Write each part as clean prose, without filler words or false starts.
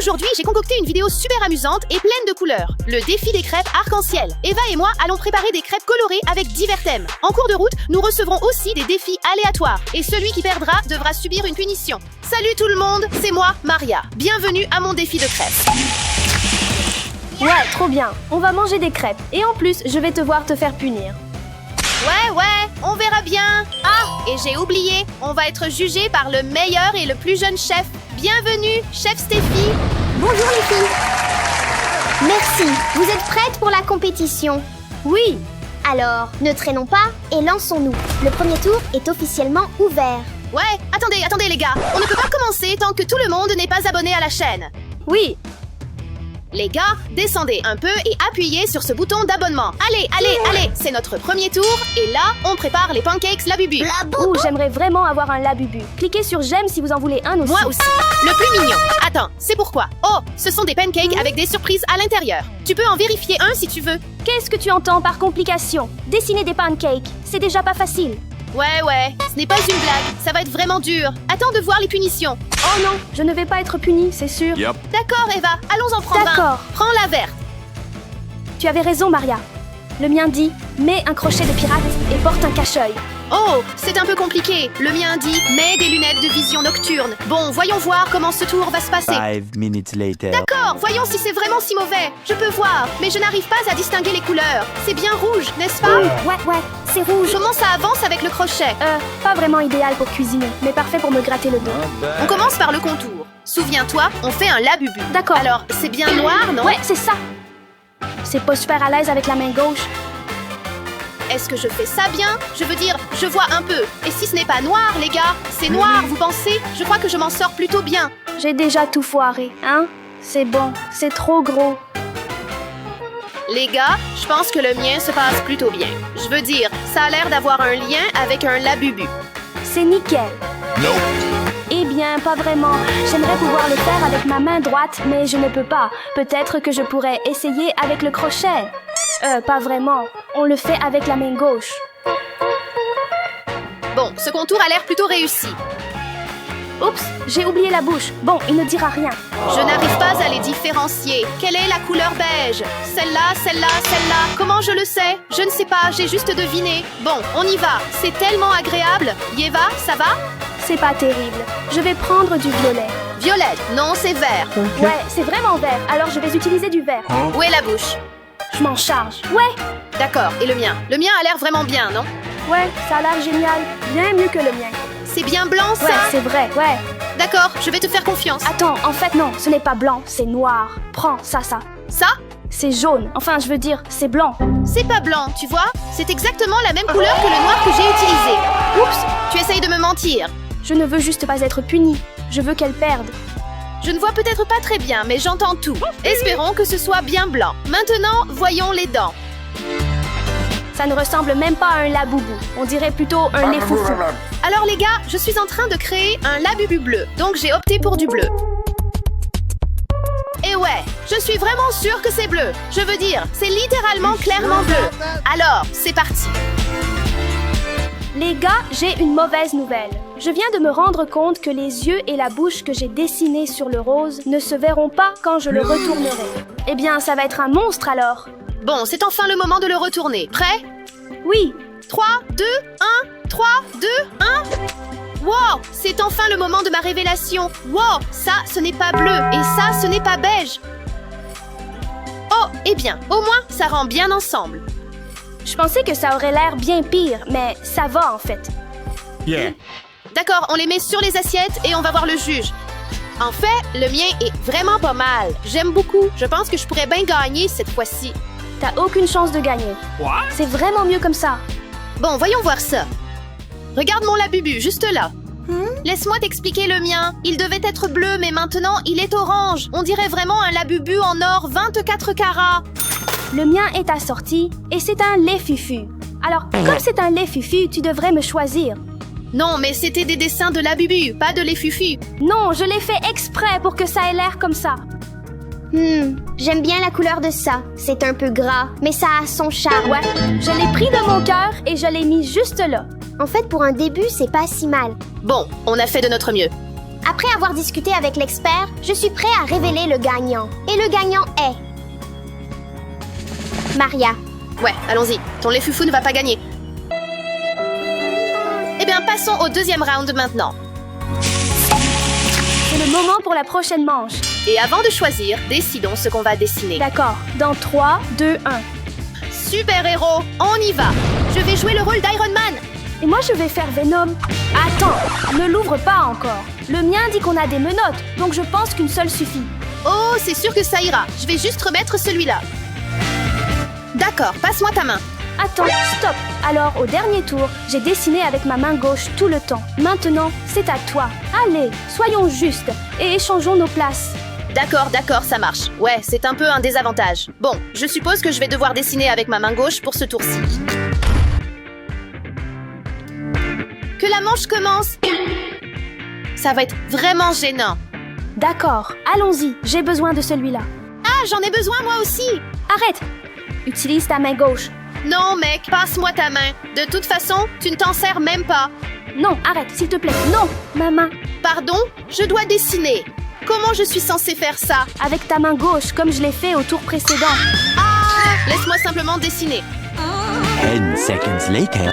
Aujourd'hui, j'ai concocté une vidéo super amusante et pleine de couleurs. Le défi des crêpes arc-en-ciel. Eva et moi allons préparer des crêpes colorées avec divers thèmes. En cours de route, nous recevrons aussi des défis aléatoires. Et celui qui perdra devra subir une punition. Salut tout le monde, c'est moi, Maria. Bienvenue à mon défi de crêpes. Ouais, trop bien. On va manger des crêpes. Et en plus, je vais te voir te faire punir. Ouais, on verra bien. Ah, et j'ai oublié, on va être jugé par le meilleur et le plus jeune chef. Bienvenue, chef Stéphie. Bonjour les filles. Merci. Vous êtes prêtes pour la compétition? Oui. Alors, ne traînons pas et lançons-nous. Le premier tour est officiellement ouvert. Ouais, attendez les gars. On ne peut pas commencer tant que tout le monde n'est pas abonné à la chaîne. Oui. Les gars, descendez un peu et appuyez sur ce bouton d'abonnement. Allez, c'est notre premier tour. Et là, on prépare les pancakes Labubu. Ouh, j'aimerais vraiment avoir un Labubu. Cliquez sur j'aime si vous en voulez un aussi. Moi aussi. Le plus mignon. Attends, c'est pourquoi. Oh, ce sont des pancakes avec des surprises à l'intérieur. Tu peux en vérifier un si tu veux. Qu'est-ce que tu entends par complication? Dessiner des pancakes, c'est déjà pas facile. Ouais, ce n'est pas une blague. Ça va être vraiment dur. Attends de voir les punitions. Oh non, je ne vais pas être punie, c'est sûr. Yep. D'accord, Eva, allons en prendre un. D'accord. Prends la verte. Tu avais raison, Maria. Le mien dit « Mets un crochet de pirate et porte un cache-œil ». Oh, c'est un peu compliqué. Le mien dit « Mets des lunettes de vision nocturne ». Bon, voyons voir comment ce tour va se passer. 5 minutes later. D'accord, voyons si c'est vraiment si mauvais. Je peux voir, mais je n'arrive pas à distinguer les couleurs. C'est bien rouge, n'est-ce pas? Ouais, c'est rouge. Comment ça avance avec le crochet? Pas vraiment idéal pour cuisiner, mais parfait pour me gratter le dos. On commence par le contour. Souviens-toi, on fait un labubu. D'accord. Alors, c'est bien noir, non? Ouais, c'est ça. C'est pas super à l'aise avec la main gauche. Est-ce que je fais ça bien? Je veux dire, je vois un peu. Et si ce n'est pas noir, les gars? C'est noir, vous pensez? Je crois que je m'en sors plutôt bien. J'ai déjà tout foiré, hein? C'est bon, c'est trop gros. Les gars, je pense que le mien se passe plutôt bien. Je veux dire, ça a l'air d'avoir un lien avec un labubu. C'est nickel. Nope. Eh bien, pas vraiment. J'aimerais pouvoir le faire avec ma main droite, mais je ne peux pas. Peut-être que je pourrais essayer avec le crochet. Pas vraiment. On le fait avec la main gauche. Bon, ce contour a l'air plutôt réussi. Oups, j'ai oublié la bouche. Bon, il ne dira rien. Je n'arrive pas à les différencier. Quelle est la couleur beige? Celle-là. Comment je le sais? Je ne sais pas, j'ai juste deviné. Bon, on y va. C'est tellement agréable. Yeva, ça va? C'est pas terrible. Je vais prendre du violet. Violet, non, c'est vert. Ouais, c'est vraiment vert. Alors je vais utiliser du vert. Où est la bouche? Je m'en charge. Ouais, D'accord, et le mien? Le mien a l'air vraiment bien, non? ouais, ça a l'air génial. Bien mieux que le mien. C'est bien blanc, ça? Ouais, c'est vrai, ouais. D'accord, je vais te faire confiance. Attends, en fait non, ce n'est pas blanc, c'est noir. Prends, ça. Ça? C'est jaune. Enfin, je veux dire, c'est blanc. C'est pas blanc, tu vois? C'est exactement la même couleur que le noir que j'ai utilisé. Oups, tu essayes de me mentir. Je ne veux juste pas être punie. Je veux qu'elle perde. Je ne vois peut-être pas très bien, mais j'entends tout. Espérons que ce soit bien blanc. Maintenant, voyons les dents. Ça ne ressemble même pas à un laboubou. On dirait plutôt un lait foufou. Alors les gars, je suis en train de créer un labubu bleu, donc j'ai opté pour du bleu. Et ouais, je suis vraiment sûre que c'est bleu. Je veux dire, c'est littéralement clairement bleu. Alors, c'est parti. Les gars, j'ai une mauvaise nouvelle. Je viens de me rendre compte que les yeux et la bouche que j'ai dessinés sur le rose ne se verront pas quand je le retournerai. Eh bien, ça va être un monstre alors. Bon, c'est enfin le moment de le retourner. Prêt? Oui, 3, 2, 1, 3, 2, 1. Wow, c'est enfin le moment de ma révélation. Wow, ça, ce n'est pas bleu et ça, ce n'est pas beige. Oh, eh bien, au moins, ça rend bien ensemble. je pensais que ça aurait l'air bien pire, mais ça va en fait. Yeah. D'accord, on les met sur les assiettes et on va voir le juge. En fait, le mien est vraiment pas mal. J'aime beaucoup. Je pense que je pourrais bien gagner cette fois-ci. T'as aucune chance de gagner. C'est vraiment mieux comme ça. Bon, voyons voir ça. Regarde mon labubu, juste là. Laisse-moi t'expliquer le mien. Il devait être bleu, mais maintenant, il est orange. On dirait vraiment un labubu en or 24 carats. Le mien est assorti et c'est un lait fufu. Alors, comme c'est un lait fufu, tu devrais me choisir. Non, mais c'était des dessins de labubu, pas de les fufu. Non, je l'ai fait exprès pour que ça ait l'air comme ça. J'aime bien la couleur de ça. C'est un peu gras, mais ça a son charme. Ouais, je l'ai pris de mon cœur et je l'ai mis juste là. En fait, pour un début, c'est pas si mal. Bon, on a fait de notre mieux. Après avoir discuté avec l'expert, je suis prêt à révéler le gagnant. Et le gagnant est... Maria. Ouais, allons-y. Ton lait foufou ne va pas gagner. Eh bien, passons au deuxième round maintenant. C'est le moment pour la prochaine manche. Et avant de choisir, décidons ce qu'on va dessiner. D'accord. Dans 3, 2, 1. Super-héros, on y va. Je vais jouer le rôle d'Iron Man. Et moi, je vais faire Venom. Attends, ne l'ouvre pas encore. Le mien dit qu'on a des menottes, donc je pense qu'une seule suffit. Oh, c'est sûr que ça ira. Je vais juste remettre celui-là. D'accord, passe-moi ta main. Attends, stop. Alors, au dernier tour, j'ai dessiné avec ma main gauche tout le temps. Maintenant, c'est à toi. Allez, soyons justes et échangeons nos places. D'accord, ça marche. Ouais, c'est un peu un désavantage. Bon, je suppose que je vais devoir dessiner avec ma main gauche pour ce tour-ci. Que la manche commence. Ça va être vraiment gênant. D'accord, allons-y, j'ai besoin de celui-là. Ah, j'en ai besoin moi aussi. Arrête. Utilise ta main gauche. Non, mec, passe-moi ta main. De toute façon, tu ne t'en sers même pas. Non, arrête, s'il te plaît. Non, ma main. Pardon, je dois dessiner. Comment je suis censée faire ça? Avec ta main gauche, comme je l'ai fait au tour précédent. Ah! Laisse-moi simplement dessiner. 10 seconds later.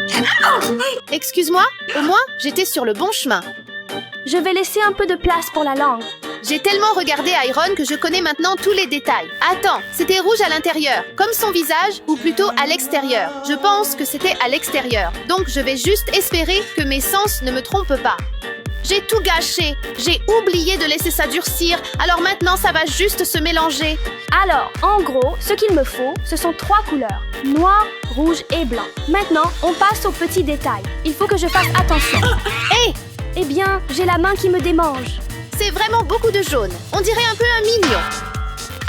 Excuse-moi, au moins, j'étais sur le bon chemin. Je vais laisser un peu de place pour la langue. J'ai tellement regardé Iron que je connais maintenant tous les détails. Attends, c'était rouge à l'intérieur, comme son visage, ou plutôt à l'extérieur. Je pense que c'était à l'extérieur. Donc je vais juste espérer que mes sens ne me trompent pas. J'ai tout gâché. J'ai oublié de laisser ça durcir, alors maintenant ça va juste se mélanger. Alors, en gros, ce qu'il me faut, ce sont 3 couleurs. Noir, rouge et blanc. Maintenant, on passe aux petits détails. Il faut que je fasse attention. Hé! Eh bien, j'ai la main qui me démange. C'est vraiment beaucoup de jaune. On dirait un peu un mignon.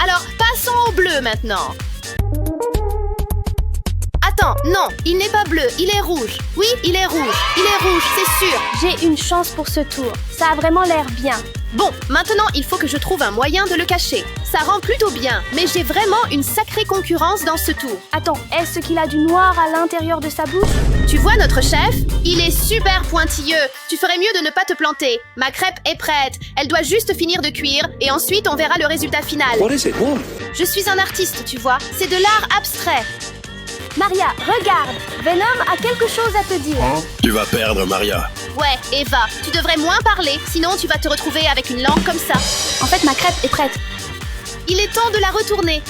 Alors, passons au bleu maintenant. Attends, non, il n'est pas bleu, il est rouge. Oui, il est rouge, c'est sûr. J'ai une chance pour ce tour. Ça a vraiment l'air bien. Bon, maintenant, il faut que je trouve un moyen de le cacher. Ça rend plutôt bien, mais j'ai vraiment une sacrée concurrence dans ce tour. Attends, est-ce qu'il a du noir à l'intérieur de sa bouche? Tu vois notre chef? Il est super pointilleux. Tu ferais mieux de ne pas te planter. Ma crêpe est prête. Elle doit juste finir de cuire et ensuite on verra le résultat final. What is it? What? Je suis un artiste, tu vois. C'est de l'art abstrait. Maria, regarde. Venom a quelque chose à te dire. Tu vas perdre, Maria. Ouais, Eva, tu devrais moins parler, sinon tu vas te retrouver avec une langue comme ça. En fait, ma crêpe est prête. Il est temps de la retourner.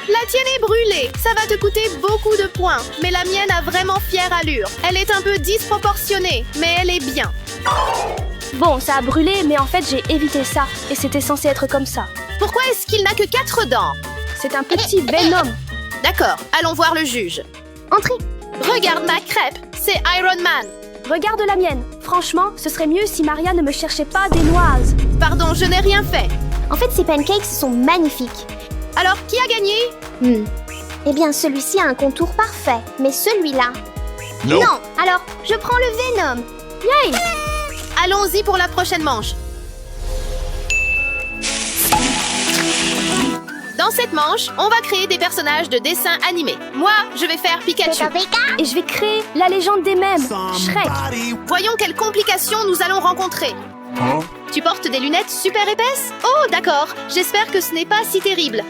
La tienne est brûlée. Ça va te coûter beaucoup de points. Mais la mienne a vraiment fière allure. Elle est un peu disproportionnée, mais elle est bien. Bon, ça a brûlé, mais en fait, j'ai évité ça. Et c'était censé être comme ça. Pourquoi est-ce qu'il n'a que 4 dents? C'est un petit Venom. D'accord, allons voir le juge. Entrez. Regarde ma crêpe, c'est Iron Man. Regarde la mienne. Franchement, ce serait mieux si Maria ne me cherchait pas des noises. Pardon, je n'ai rien fait. En fait, ces pancakes sont magnifiques. Alors, qui a gagné? Eh bien, celui-ci a un contour parfait, mais celui-là... Non. Non. Alors, je prends le Venom. Yay! Allons-y pour la prochaine manche. Dans cette manche, on va créer des personnages de dessins animés. Moi, je vais faire Pikachu. Et je vais créer la légende des mèmes. Shrek. Voyons quelles complications nous allons rencontrer. Tu portes des lunettes super épaisses? Oh, d'accord. J'espère que ce n'est pas si terrible.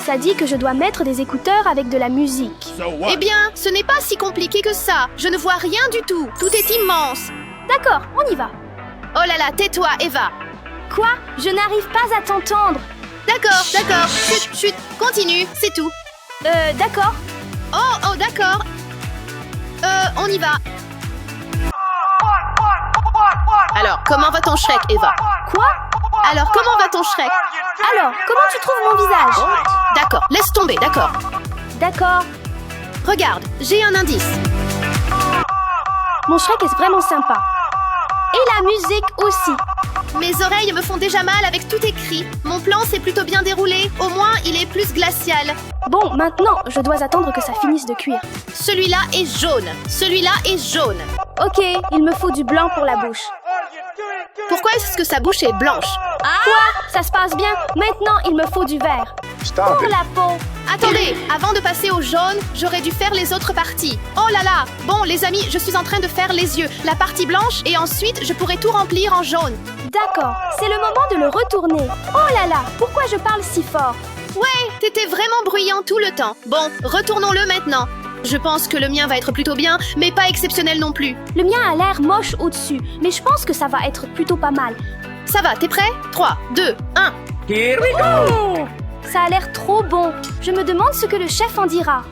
Ça dit que je dois mettre des écouteurs avec de la musique. Eh bien, ce n'est pas si compliqué que ça. Je ne vois rien du tout. Tout est immense. D'accord, on y va. Oh là là, tais-toi, Eva. Quoi? Je n'arrive pas à t'entendre. D'accord. Chut, chut. Continue, c'est tout. D'accord. Oh, d'accord. On y va. Alors, comment va ton Shrek, Eva? Quoi? Alors, comment va ton Shrek? Alors, comment tu trouves mon visage? D'accord, laisse tomber, d'accord. D'accord. Regarde, j'ai un indice. Mon Shrek est vraiment sympa. Et la musique aussi. Mes oreilles me font déjà mal avec tout écrit. Mon plan s'est plutôt bien déroulé. Au moins, il est plus glacial. Bon, maintenant, je dois attendre que ça finisse de cuire. Celui-là est jaune. Celui-là est jaune. Ok, il me faut du blanc pour la bouche. Pourquoi est-ce que sa bouche est blanche? Quoi? Ça se passe bien. Maintenant, il me faut du vert. Pour la peau. Attendez, avant de passer au jaune, j'aurais dû faire les autres parties. Oh là là! Bon, les amis, je suis en train de faire les yeux, la partie blanche, et ensuite, je pourrais tout remplir en jaune. D'accord, c'est le moment de le retourner. Oh là là, pourquoi je parle si fort? Ouais, t'étais vraiment bruyant tout le temps. Bon, retournons-le maintenant. Je pense que le mien va être plutôt bien, mais pas exceptionnel non plus. Le mien a l'air moche au-dessus, mais je pense que ça va être plutôt pas mal. Ça va, t'es prêt? 3, 2, 1. Ça a l'air trop bon. Je me demande ce que le chef en dira.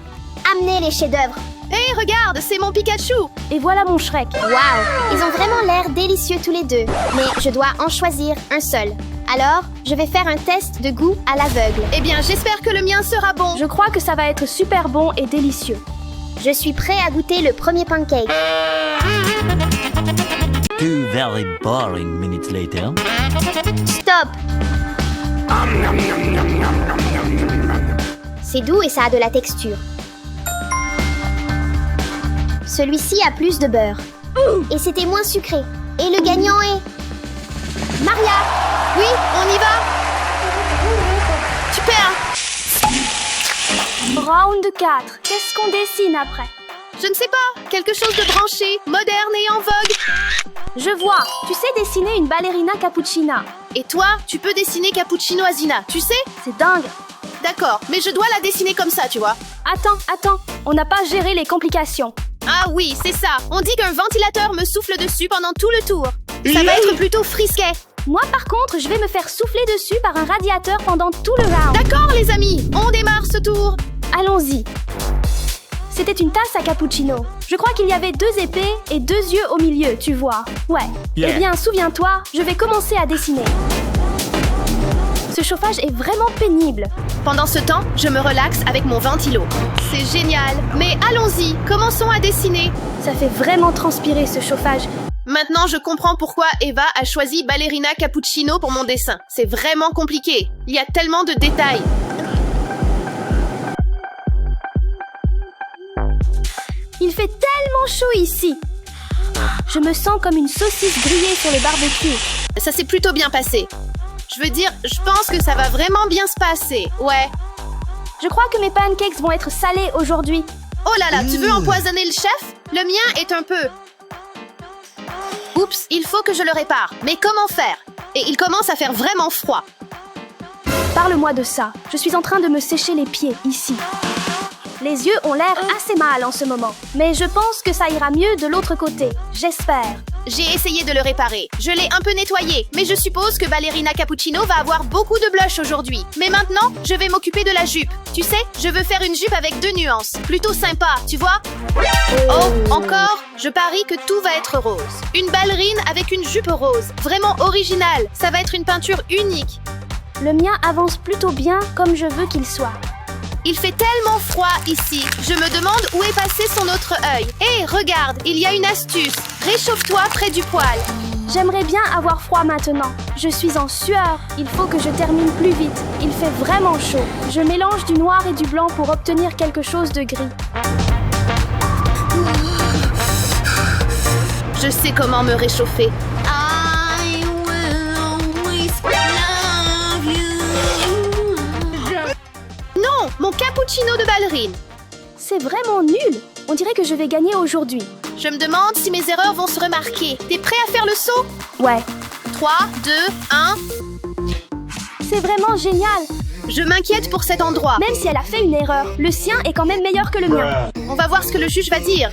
Amenez les chefs-d'œuvre. Hé, regarde, c'est mon Pikachu! Et voilà mon Shrek. Waouh, ils ont vraiment l'air délicieux tous les deux. Mais je dois en choisir un seul. Alors, je vais faire un test de goût à l'aveugle. Eh bien, j'espère que le mien sera bon. Je crois que ça va être super bon et délicieux. Je suis prêt à goûter le premier pancake. 2 very boring minutes later. Stop! C'est doux et ça a de la texture. Celui-ci a plus de beurre. Et c'était moins sucré. Et le gagnant est... Maria! Oui, on y va! Tu perds! Round 4. Qu'est-ce qu'on dessine après? Je ne sais pas, quelque chose de branché, moderne et en vogue. Je vois. Tu sais dessiner une ballerina cappuccina. Et toi, tu peux dessiner Cappuccino Azina, tu sais? C'est dingue. D'accord, mais je dois la dessiner comme ça, tu vois. Attends. On n'a pas géré les complications. Ah oui, c'est ça. On dit qu'un ventilateur me souffle dessus pendant tout le tour. Ça va être plutôt frisquet. Moi, par contre, je vais me faire souffler dessus par un radiateur pendant tout le round. D'accord, les amis, on démarre ce tour. Allons-y. C'était une tasse à cappuccino. Je crois qu'il y avait 2 épées et 2 yeux au milieu, tu vois. Ouais. Yeah. Eh bien, souviens-toi, je vais commencer à dessiner. Ce chauffage est vraiment pénible. Pendant ce temps, je me relaxe avec mon ventilo. C'est génial. Mais allons-y, commençons à dessiner. Ça fait vraiment transpirer ce chauffage. Maintenant, je comprends pourquoi Eva a choisi Ballerina Cappuccino pour mon dessin. C'est vraiment compliqué. Il y a tellement de détails. Il fait tellement chaud ici. Je me sens comme une saucisse grillée sur le barbecue. Ça s'est plutôt bien passé. Je veux dire, je pense que ça va vraiment bien se passer. Ouais. Je crois que mes pancakes vont être salés aujourd'hui. Oh là là, tu veux empoisonner le chef? Le mien est un peu... Oups, il faut que je le répare. Mais comment faire? Et il commence à faire vraiment froid. Parle-moi de ça. Je suis en train de me sécher les pieds, ici. Les yeux ont l'air assez mal en ce moment. Mais je pense que ça ira mieux de l'autre côté. J'espère. J'ai essayé de le réparer. Je l'ai un peu nettoyé. Mais je suppose que Ballerina Cappuccino va avoir beaucoup de blush aujourd'hui. Mais maintenant, je vais m'occuper de la jupe. Tu sais, je veux faire une jupe avec 2 nuances. Plutôt sympa, tu vois? Oh, encore? Je parie que tout va être rose. Une ballerine avec une jupe rose. Vraiment originale. Ça va être une peinture unique. Le mien avance plutôt bien comme je veux qu'il soit. Il fait tellement froid ici. Je me demande où est passé son autre œil. Hé, regarde, il y a une astuce. Réchauffe-toi près du poêle. J'aimerais bien avoir froid maintenant. Je suis en sueur. Il faut que je termine plus vite. Il fait vraiment chaud. Je mélange du noir et du blanc pour obtenir quelque chose de gris. Je sais comment me réchauffer. Non, mon cappuccino de ballerine. C'est vraiment nul. On dirait que je vais gagner aujourd'hui. Je me demande si mes erreurs vont se remarquer. T'es prêt à faire le saut? Ouais. 3, 2, 1. C'est vraiment génial. Je m'inquiète pour cet endroit. Même si elle a fait une erreur, le sien est quand même meilleur que le mien. On va voir ce que le juge va dire.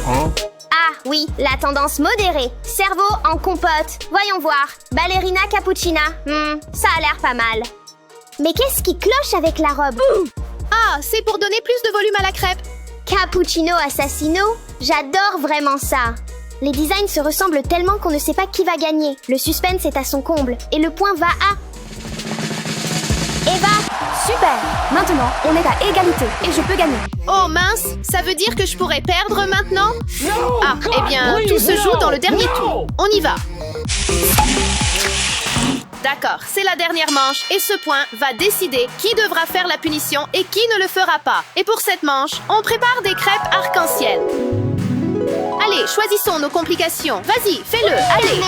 Ah oui, la tendance modérée. Cerveau en compote. Voyons voir. Ballerina cappuccina. Ça a l'air pas mal. Mais qu'est-ce qui cloche avec la robe? Ah, c'est pour donner plus de volume à la crêpe. Cappuccino assassino? J'adore vraiment ça. Les designs se ressemblent tellement qu'on ne sait pas qui va gagner. Le suspense est à son comble. Et le point va à... Eva! Super. Maintenant, on est à égalité et je peux gagner. Oh mince, ça veut dire que je pourrais perdre maintenant? Ah, eh bien, tout se joue dans le dernier tour. On y va. D'accord, c'est la dernière manche et ce point va décider qui devra faire la punition et qui ne le fera pas. Et pour cette manche, on prépare des crêpes arc-en-ciel. Allez, choisissons nos complications. Vas-y, fais-le, allez.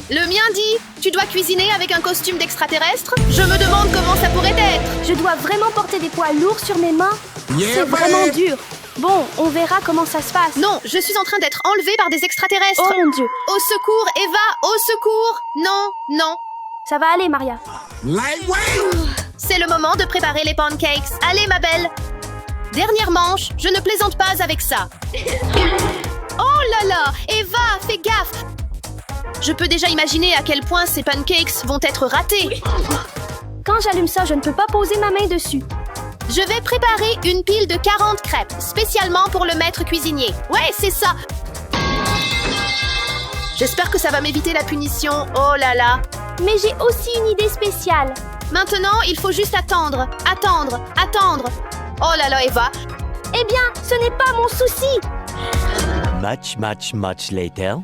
Le mien dit, tu dois cuisiner avec un costume d'extraterrestre? Je me demande comment ça pourrait être. Je dois vraiment porter des poids lourds sur mes mains? C'est vraiment dur. Bon, on verra comment ça se passe. Non, je suis en train d'être enlevée par des extraterrestres. Oh mon Dieu. Au secours, Eva, au secours. Non, non. Ça va aller, Maria. C'est le moment de préparer les pancakes. Allez, ma belle. Dernière manche, je ne plaisante pas avec ça. Oh là là, Eva, fais gaffe. Je peux déjà imaginer à quel point ces pancakes vont être ratés. Quand j'allume ça, je ne peux pas poser ma main dessus. Je vais préparer une pile de 40 crêpes, spécialement pour le maître cuisinier. Ouais, c'est ça. J'espère que ça va m'éviter la punition. Oh là là. Mais j'ai aussi une idée spéciale. Maintenant, il faut juste attendre. Attendre, attendre. Oh là là, Eva. Eh bien, ce n'est pas mon souci. Much later.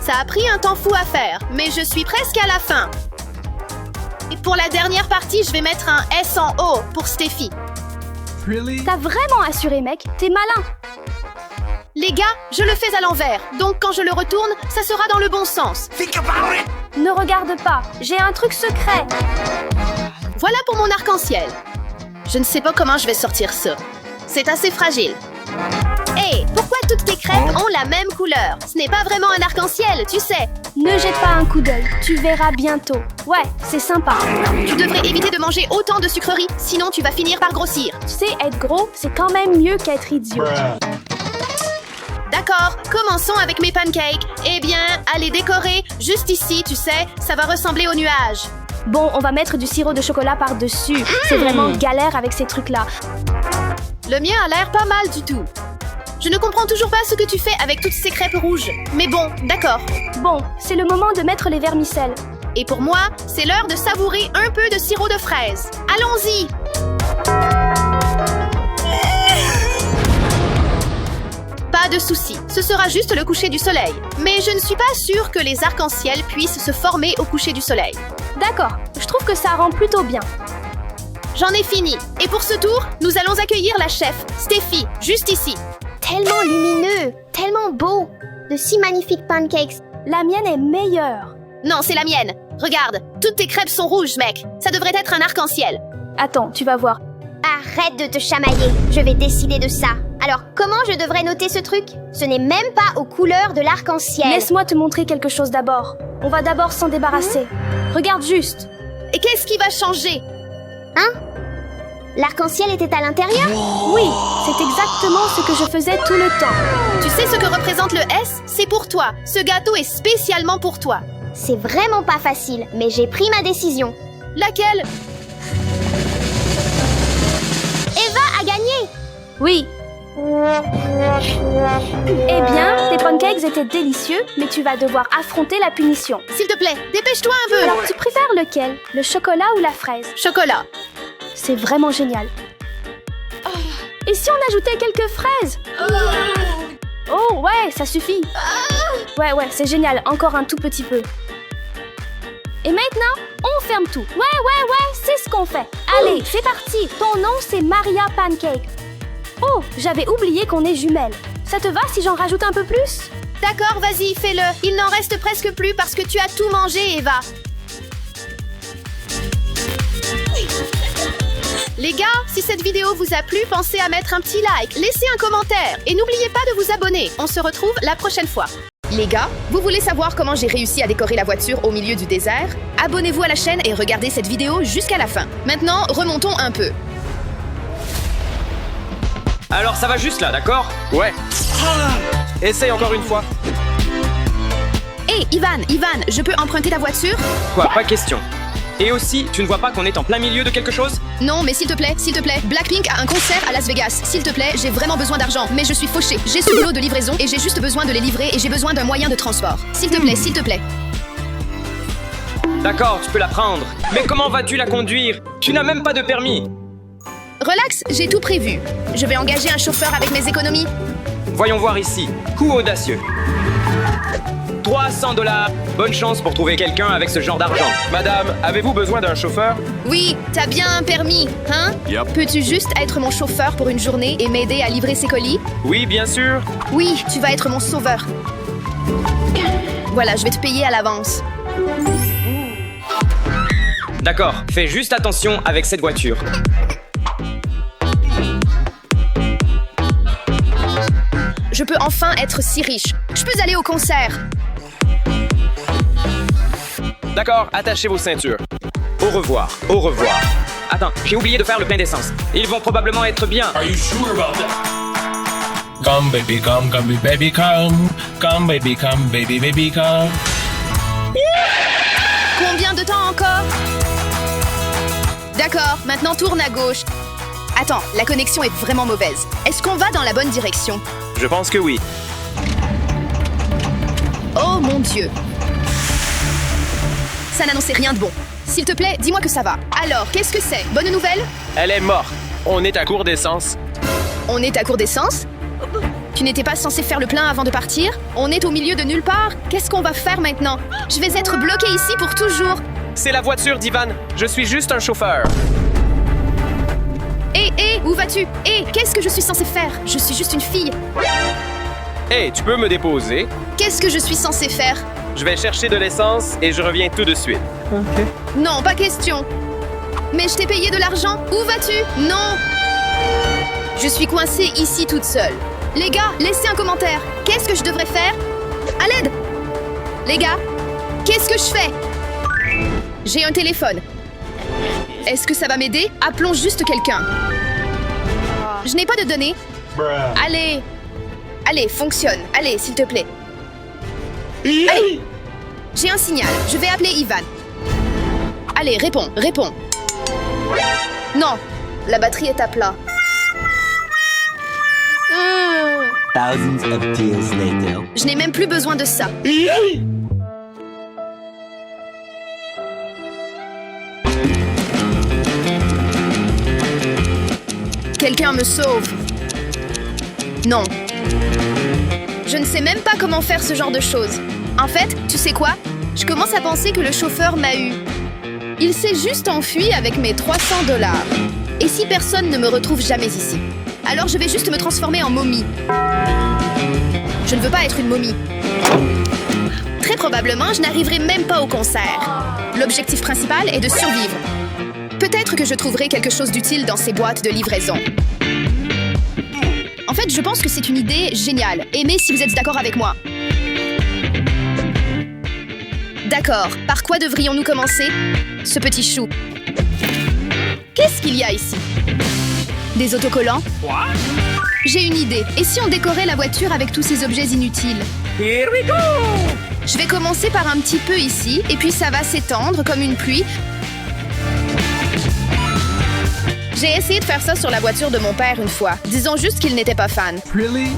Ça a pris un temps fou à faire, mais je suis presque à la fin. Et pour la dernière partie, je vais mettre un S en haut pour Steffi. T'as vraiment assuré, mec. T'es malin. Les gars, je le fais à l'envers, donc quand je le retourne, ça sera dans le bon sens. Ne regarde pas. J'ai un truc secret. Voilà pour mon arc-en-ciel. Je ne sais pas comment je vais sortir ça. C'est assez fragile. Hé, pourquoi toutes tes crêpes ont la même couleur? Ce n'est pas vraiment un arc-en-ciel, tu sais. Ne jette pas un coup d'œil. Tu verras bientôt. Ouais, c'est sympa. Tu devrais éviter de manger autant de sucreries, sinon tu vas finir par grossir. Tu sais, être gros, c'est quand même mieux qu'être idiot. D'accord, commençons avec mes pancakes. Eh bien, à les décorer, juste ici, tu sais, ça va ressembler aux nuages. Bon, on va mettre du sirop de chocolat par-dessus. C'est vraiment galère avec ces trucs-là. Le mien a l'air pas mal du tout. Je ne comprends toujours pas ce que tu fais avec toutes ces crêpes rouges. Mais bon, d'accord. Bon, c'est le moment de mettre les vermicelles. Et pour moi, c'est l'heure de savourer un peu de sirop de fraise. Allons-y! Pas de souci, ce sera juste le coucher du soleil. Mais je ne suis pas sûre que les arcs-en-ciel puissent se former au coucher du soleil. D'accord, je trouve que ça rend plutôt bien. J'en ai fini. Et pour ce tour, nous allons accueillir la chef, Steffi, juste ici. Tellement lumineux, tellement beau. De si magnifiques pancakes. La mienne est meilleure. Non, c'est la mienne. Regarde, toutes tes crêpes sont rouges, mec. Ça devrait être un arc-en-ciel. Attends, tu vas voir. Arrête de te chamailler. Je vais décider de ça. Alors, comment je devrais noter ce truc? Ce n'est même pas aux couleurs de l'arc-en-ciel. Laisse-moi te montrer quelque chose d'abord. On va d'abord s'en débarrasser. Regarde juste. Et qu'est-ce qui va changer? Hein? L'arc-en-ciel était à l'intérieur? Oui, c'est exactement ce que je faisais tout le temps. Tu sais ce que représente le S? C'est pour toi. Ce gâteau est spécialement pour toi. C'est vraiment pas facile, mais j'ai pris ma décision. Laquelle? Eva a gagné! Oui. Eh bien, tes pancakes étaient délicieux, mais tu vas devoir affronter la punition. S'il te plaît, dépêche-toi un peu. Alors, tu préfères lequel? Le chocolat ou la fraise? Chocolat. C'est vraiment génial. Et si on ajoutait quelques fraises? Oh, ouais, ça suffit. Ouais, c'est génial. Encore un tout petit peu. Et maintenant, on ferme tout. Ouais, c'est ce qu'on fait. Allez, c'est parti. Ton nom, c'est Maria Pancake. Oh, j'avais oublié qu'on est jumelles. Ça te va si j'en rajoute un peu plus? D'accord, vas-y, fais-le. Il n'en reste presque plus parce que tu as tout mangé, Eva. Les gars, si cette vidéo vous a plu, pensez à mettre un petit like, laissez un commentaire et n'oubliez pas de vous abonner. On se retrouve la prochaine fois. Les gars, vous voulez savoir comment j'ai réussi à décorer la voiture au milieu du désert? Abonnez-vous à la chaîne et regardez cette vidéo jusqu'à la fin. Maintenant, remontons un peu. Alors ça va juste là, d'accord? Ouais. Essaye encore une fois. Hé, Ivan, je peux emprunter ta voiture? Quoi, pas question. Et aussi, tu ne vois pas qu'on est en plein milieu de quelque chose? Non, mais s'il te plaît, Blackpink a un concert à Las Vegas. S'il te plaît, j'ai vraiment besoin d'argent, mais je suis fauchée. J'ai ce boulot de livraison et j'ai juste besoin de les livrer et j'ai besoin d'un moyen de transport. S'il te plaît. D'accord, tu peux la prendre. Mais comment vas-tu la conduire? Tu n'as même pas de permis. Relax, j'ai tout prévu. Je vais engager un chauffeur avec mes économies. Voyons voir ici. Coup audacieux. 300 $. Bonne chance pour trouver quelqu'un avec ce genre d'argent. Madame, avez-vous besoin d'un chauffeur? Oui, t'as bien un permis, hein? Yup. Peux-tu juste être mon chauffeur pour une journée et m'aider à livrer ces colis? Oui, bien sûr. Oui, tu vas être mon sauveur. Voilà, je vais te payer à l'avance. D'accord, fais juste attention avec cette voiture. Je peux enfin être si riche. Je peux aller au concert. D'accord, attachez vos ceintures. Au revoir, au revoir. Attends, j'ai oublié de faire le plein d'essence. Ils vont probablement être bien. Are you sure about that? Come baby, come baby, come. Come baby, baby, come. Combien de temps encore? D'accord, maintenant tourne à gauche. Attends, la connexion est vraiment mauvaise. Est-ce qu'on va dans la bonne direction? Je pense que oui. Oh mon Dieu. Ça n'annonçait rien de bon. S'il te plaît, dis-moi que ça va. Alors, qu'est-ce que c'est? Bonne nouvelle? Elle est morte. On est à court d'essence. On est à court d'essence? Tu n'étais pas censé faire le plein avant de partir? On est au milieu de nulle part. Qu'est-ce qu'on va faire maintenant? Je vais être bloquée ici pour toujours. C'est la voiture d'Ivan. Je suis juste un chauffeur. Hé, où vas-tu? Hé, qu'est-ce que je suis censée faire? Je suis juste une fille. Hey, tu peux me déposer? Qu'est-ce que je suis censée faire? Je vais chercher de l'essence et je reviens tout de suite. Non, pas question. Mais je t'ai payé de l'argent. Où vas-tu? Non. Je suis coincée ici toute seule. Les gars, laissez un commentaire. Qu'est-ce que je devrais faire? À l'aide! Les gars, qu'est-ce que je fais? J'ai un téléphone. Est-ce que ça va m'aider? Appelons juste quelqu'un. Je n'ai pas de données. Allez. Allez, fonctionne. Allez, s'il te plaît. Allez. J'ai un signal. Je vais appeler Ivan. Allez, réponds, réponds. Non, la batterie est à plat. Thousands of tears later. Je n'ai même plus besoin de ça. Quelqu'un me sauve. Non. Je ne sais même pas comment faire ce genre de choses. En fait, tu sais quoi? Je commence à penser que le chauffeur m'a eu. Il s'est juste enfui avec mes 300 $. Et si personne ne me retrouve jamais ici? Alors je vais juste me transformer en momie. Je ne veux pas être une momie. Très probablement, je n'arriverai même pas au concert. L'objectif principal est de survivre. Peut-être que je trouverai quelque chose d'utile dans ces boîtes de livraison. En fait, je pense que c'est une idée géniale. Aimez si vous êtes d'accord avec moi. D'accord. Par quoi devrions-nous commencer? Ce petit chou. Qu'est-ce qu'il y a ici? Des autocollants? J'ai une idée. Et si on décorait la voiture avec tous ces objets inutiles? Here we go! Je vais commencer par un petit peu ici, et puis ça va s'étendre comme une pluie. J'ai essayé de faire ça sur la voiture de mon père une fois. Disons juste qu'il n'était pas fan. Really?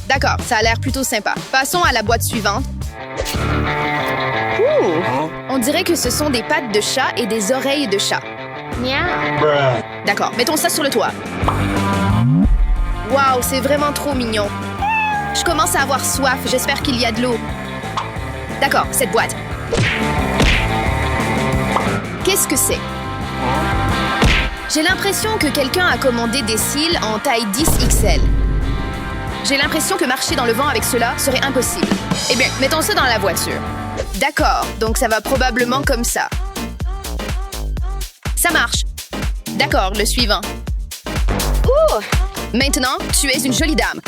D'accord, ça a l'air plutôt sympa. Passons à la boîte suivante. Ouh! On dirait que ce sont des pattes de chat et des oreilles de chat. D'accord, mettons ça sur le toit. Waouh, c'est vraiment trop mignon. Je commence à avoir soif, j'espère qu'il y a de l'eau. D'accord, cette boîte. Qu'est-ce que c'est? J'ai l'impression que quelqu'un a commandé des cils en taille 10XL. J'ai l'impression que marcher dans le vent avec cela serait impossible. Eh bien, mettons ça dans la voiture. D'accord, donc ça va probablement comme ça. Ça marche. D'accord, le suivant. Ouh! Maintenant, tu es une jolie dame.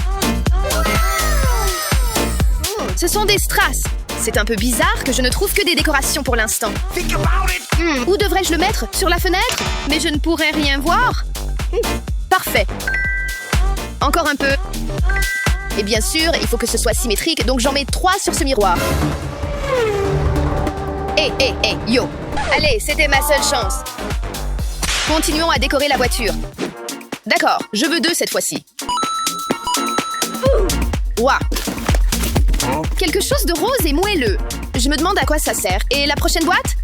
Ce sont des strass. C'est un peu bizarre que je ne trouve que des décorations pour l'instant. Où devrais-je le mettre? Sur la fenêtre? Mais je ne pourrais rien voir. Parfait. Encore un peu. Et bien sûr, il faut que ce soit symétrique, donc j'en mets 3 sur ce miroir. Hé, yo. Allez, c'était ma seule chance. Continuons à décorer la voiture. D'accord, je veux 2 cette fois-ci. Ouah. Quelque chose de rose et moelleux. Je me demande à quoi ça sert. Et la prochaine boîte?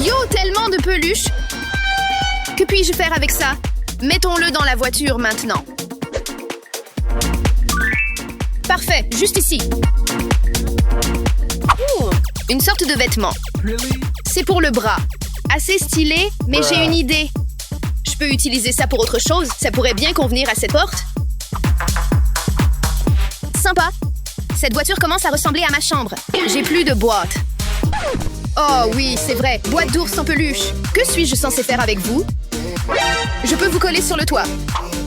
Yo, tellement de peluches. Que puis-je faire avec ça? Mettons-le dans la voiture maintenant. Parfait, juste ici. Ouh, une sorte de vêtement. C'est pour le bras. Assez stylé, mais j'ai une idée. Je peux utiliser ça pour autre chose. Ça pourrait bien convenir à cette porte. sympa. Cette voiture commence à ressembler à ma chambre. J'ai plus de boîte. Oh oui, c'est vrai. Boîte d'ours en peluche. Que suis-je censé faire avec vous? Je peux vous coller sur le toit.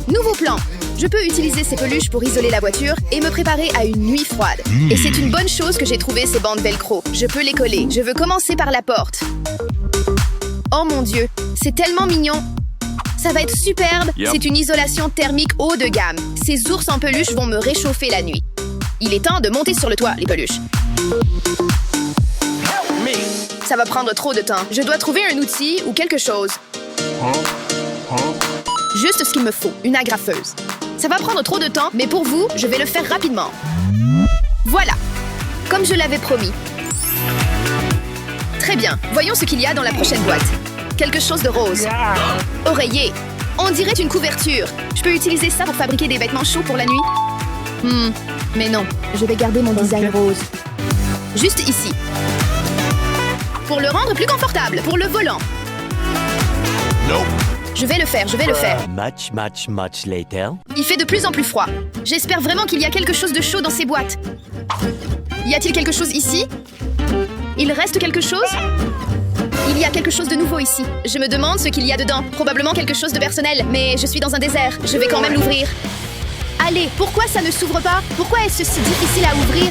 Nouveau plan. Je peux utiliser ces peluches pour isoler la voiture et me préparer à une nuit froide. Et c'est une bonne chose que j'ai trouvé ces bandes velcro. Je peux les coller. Je veux commencer par la porte. Oh mon Dieu, c'est tellement mignon. Ça va être superbe. C'est une isolation thermique haut de gamme. Ces ours en peluche vont me réchauffer la nuit. Il est temps de monter sur le toit, les peluches. Ça va prendre trop de temps. Je dois trouver un outil ou quelque chose. Juste ce qu'il me faut, une agrafeuse. Ça va prendre trop de temps, mais pour vous, je vais le faire rapidement. Voilà, comme je l'avais promis. Très bien, voyons ce qu'il y a dans la prochaine boîte. Quelque chose de rose. Oreiller. On dirait une couverture. Je peux utiliser ça pour fabriquer des vêtements chauds pour la nuit? Mais non, je vais garder mon design rose. Juste ici. Pour le rendre plus confortable, pour le volant. Je vais le faire. Much later. Il fait de plus en plus froid. J'espère vraiment qu'il y a quelque chose de chaud dans ces boîtes. Y a-t-il quelque chose ici? Il reste quelque chose? Il y a quelque chose de nouveau ici. Je me demande ce qu'il y a dedans. Probablement quelque chose de personnel, mais je suis dans un désert. Je vais quand même l'ouvrir. Allez, pourquoi ça ne s'ouvre pas? Pourquoi est-ce si difficile à ouvrir?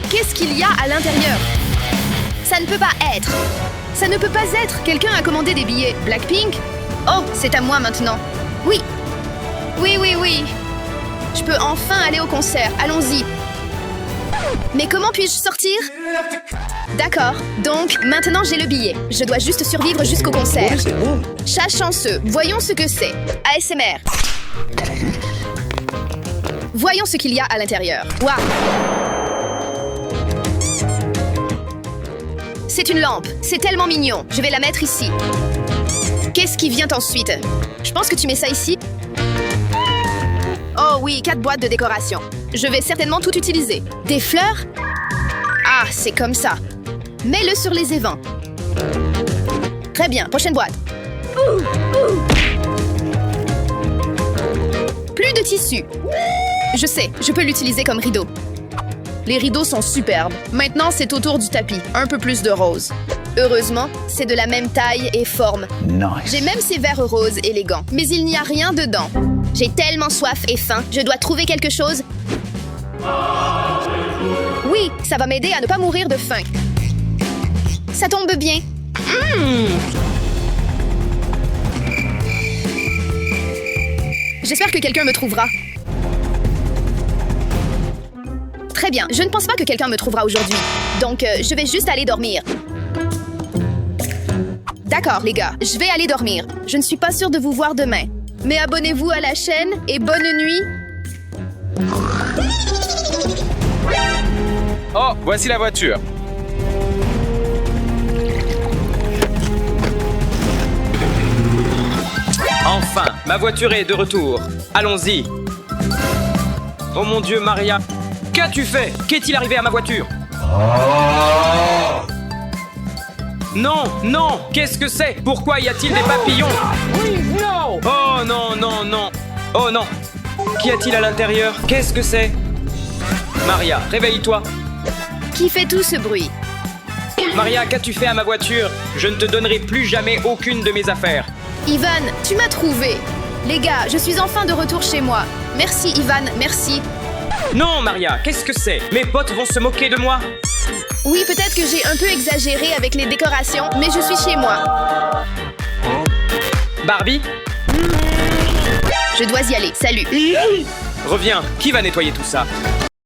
Qu'est-ce qu'il y a à l'intérieur? Ça ne peut pas être. Ça ne peut pas être. Quelqu'un a commandé des billets. Blackpink? Oh, c'est à moi maintenant. Oui. Oui. Je peux enfin aller au concert. Allons-y. Mais comment puis-je sortir? D'accord. Donc, maintenant j'ai le billet. Je dois juste survivre jusqu'au concert. Chat chanceux. Voyons ce que c'est. ASMR. Voyons ce qu'il y a à l'intérieur. Waouh! C'est une lampe. C'est tellement mignon. Je vais la mettre ici. Qu'est-ce qui vient ensuite? Je pense que tu mets ça ici. Oh oui, 4 boîtes de décoration. Je vais certainement tout utiliser. Des fleurs? Ah, c'est comme ça. Mets-le sur les évents. Très bien, prochaine boîte. Plus de tissu. Je sais, je peux l'utiliser comme rideau. Les rideaux sont superbes. Maintenant, c'est au tour du tapis. Un peu plus de rose. Heureusement, c'est de la même taille et forme. J'ai même ces verres roses élégants. Mais il n'y a rien dedans. J'ai tellement soif et faim. Je dois trouver quelque chose. Oui, ça va m'aider à ne pas mourir de faim. Ça tombe bien. J'espère que quelqu'un me trouvera. Très bien, je ne pense pas que quelqu'un me trouvera aujourd'hui. Donc, je vais juste aller dormir. D'accord, les gars, je vais aller dormir. Je ne suis pas sûre de vous voir demain. Mais abonnez-vous à la chaîne et bonne nuit. Oh, voici la voiture. Enfin, ma voiture est de retour. Allons-y. Oh mon Dieu, Maria. Qu'as-tu fait? Qu'est-il arrivé à ma voiture? Non, non, qu'est-ce que c'est? Pourquoi y a-t-il des papillons? Oh non. Oh non. Qu'y a-t-il à l'intérieur? Qu'est-ce que c'est? Maria, réveille-toi. Qui fait tout ce bruit? Maria, qu'as-tu fait à ma voiture? Je ne te donnerai plus jamais aucune de mes affaires. Ivan, tu m'as trouvé. Les gars, je suis enfin de retour chez moi. Merci, Ivan, merci. Non, Maria, qu'est-ce que c'est? Mes potes vont se moquer de moi. Oui, peut-être que j'ai un peu exagéré avec les décorations, mais je suis chez moi. Barbie? Je dois y aller. Salut. Reviens, qui va nettoyer tout ça?